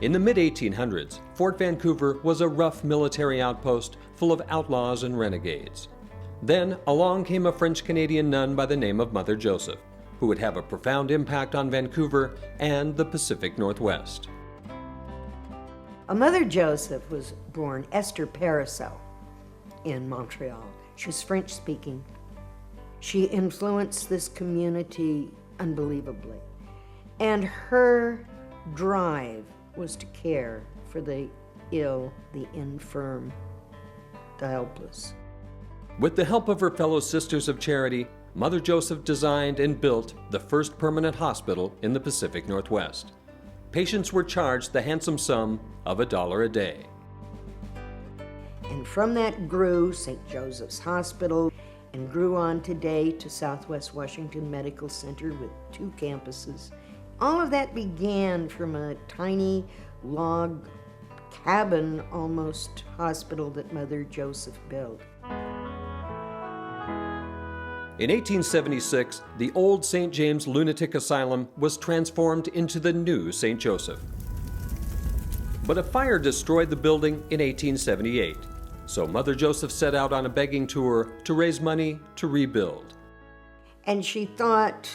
In the mid-1800s, Fort Vancouver was a rough military outpost full of outlaws and renegades. Then along came a French-Canadian nun by the name of Mother Joseph, who would have a profound impact on Vancouver and the Pacific Northwest. A Mother Joseph was born Esther Pariseau in Montreal. She was French-speaking. She influenced this community unbelievably. And her drive was to care for the ill, the infirm, the helpless. With the help of her fellow Sisters of Charity, Mother Joseph designed and built the first permanent hospital in the Pacific Northwest. Patients were charged the handsome sum of $1 a day. And from that grew St. Joseph's Hospital, and grew on today to Southwest Washington Medical Center with 2 campuses. All of that began from a tiny log cabin, almost, hospital that Mother Joseph built. In 1876, the old St. James Lunatic Asylum was transformed into the new St. Joseph. But a fire destroyed the building in 1878, so Mother Joseph set out on a begging tour to raise money to rebuild. And she thought,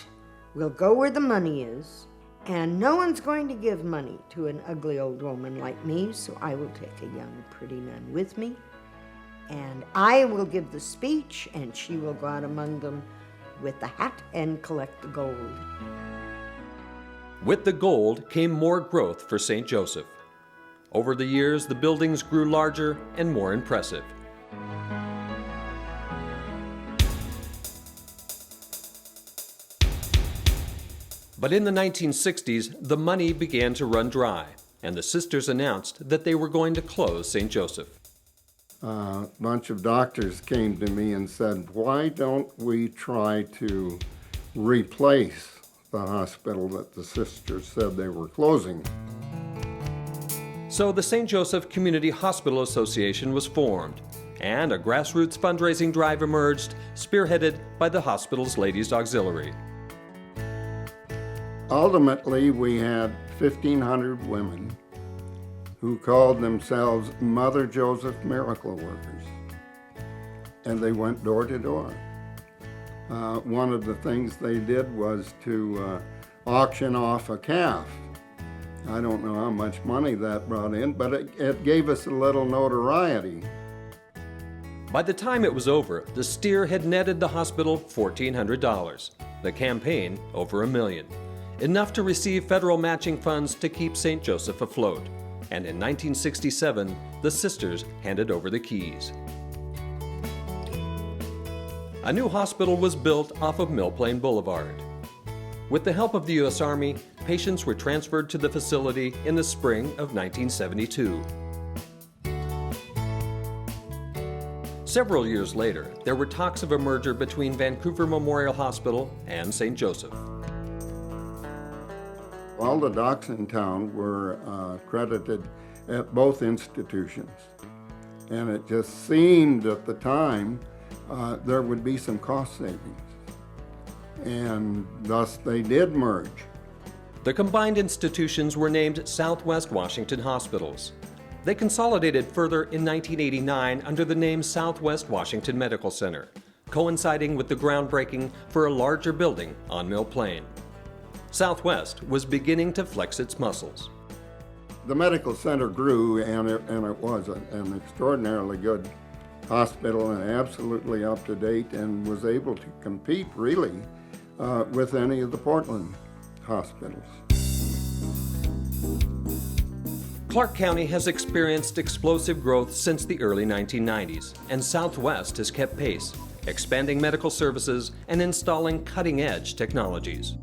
we'll go where the money is, and no one's going to give money to an ugly old woman like me, so I will take a young, pretty nun with me, and I will give the speech, and she will go out among them with the hat and collect the gold. With the gold came more growth for St. Joseph. Over the years, the buildings grew larger and more impressive. But in the 1960s, the money began to run dry, and the sisters announced that they were going to close St. Joseph. A bunch of doctors came to me and said, why don't we try to replace the hospital that the sisters said they were closing? So the St. Joseph Community Hospital Association was formed, and a grassroots fundraising drive emerged, spearheaded by the hospital's Ladies Auxiliary. Ultimately, we had 1,500 women who called themselves Mother Joseph Miracle Workers, and they went door to door. One of the things they did was to auction off a calf. I don't know how much money that brought in, but it gave us a little notoriety. By the time it was over, the steer had netted the hospital $1,400, the campaign over $1 million, enough to receive federal matching funds to keep St. Joseph afloat. And in 1967, the sisters handed over the keys. A new hospital was built off of Mill Plain Boulevard. With the help of the U.S. Army, patients were transferred to the facility in the spring of 1972. Several years later, there were talks of a merger between Vancouver Memorial Hospital and St. Joseph. All the docs in town were accredited at both institutions. And it just seemed at the time there would be some cost savings. And thus they did merge. The combined institutions were named Southwest Washington Hospitals. They consolidated further in 1989 under the name Southwest Washington Medical Center, coinciding with the groundbreaking for a larger building on Mill Plain. Southwest was beginning to flex its muscles. The medical center grew, and it was an extraordinarily good hospital and absolutely up to date, and was able to compete really with any of the Portland hospitals. Clark County has experienced explosive growth since the early 1990s, and Southwest has kept pace, expanding medical services and installing cutting-edge technologies.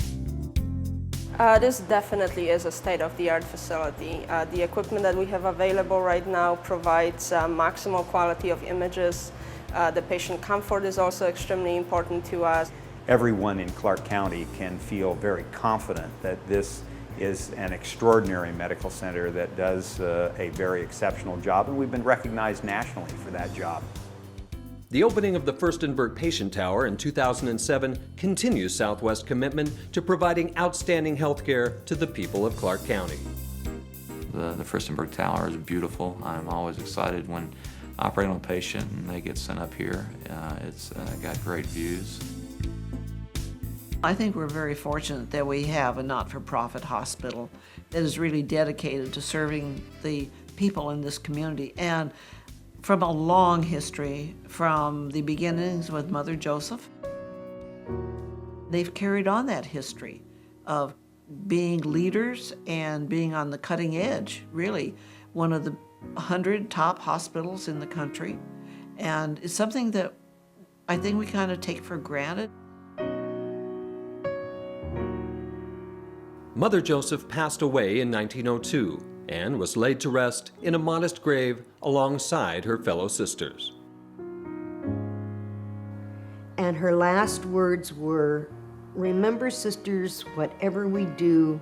This definitely is a state-of-the-art facility. The equipment that we have available right now provides maximal quality of images. The patient comfort is also extremely important to us. Everyone in Clark County can feel very confident that this is an extraordinary medical center that does a very exceptional job, and we've been recognized nationally for that job. The opening of the Furstenberg Patient Tower in 2007 continues Southwest's commitment to providing outstanding health care to the people of Clark County. The Furstenberg Tower is beautiful. I'm always excited when operating on a patient and they get sent up here. It's got great views. I think we're very fortunate that we have a not-for-profit hospital that is really dedicated to serving the people in this community. And from a long history, from the beginnings with Mother Joseph, they've carried on that history of being leaders and being on the cutting edge, really. One of the 100 top hospitals in the country. And it's something that I think we kind of take for granted. Mother Joseph passed away in 1902 and was laid to rest in a modest grave alongside her fellow sisters. And her last words were, "Remember, sisters, whatever we do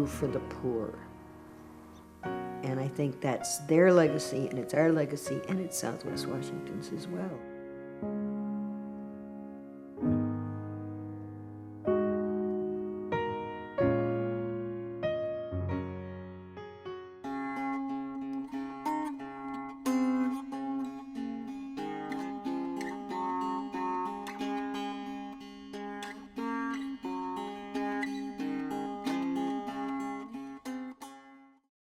for the poor." And I think that's their legacy, and it's our legacy, and it's Southwest Washington's as well.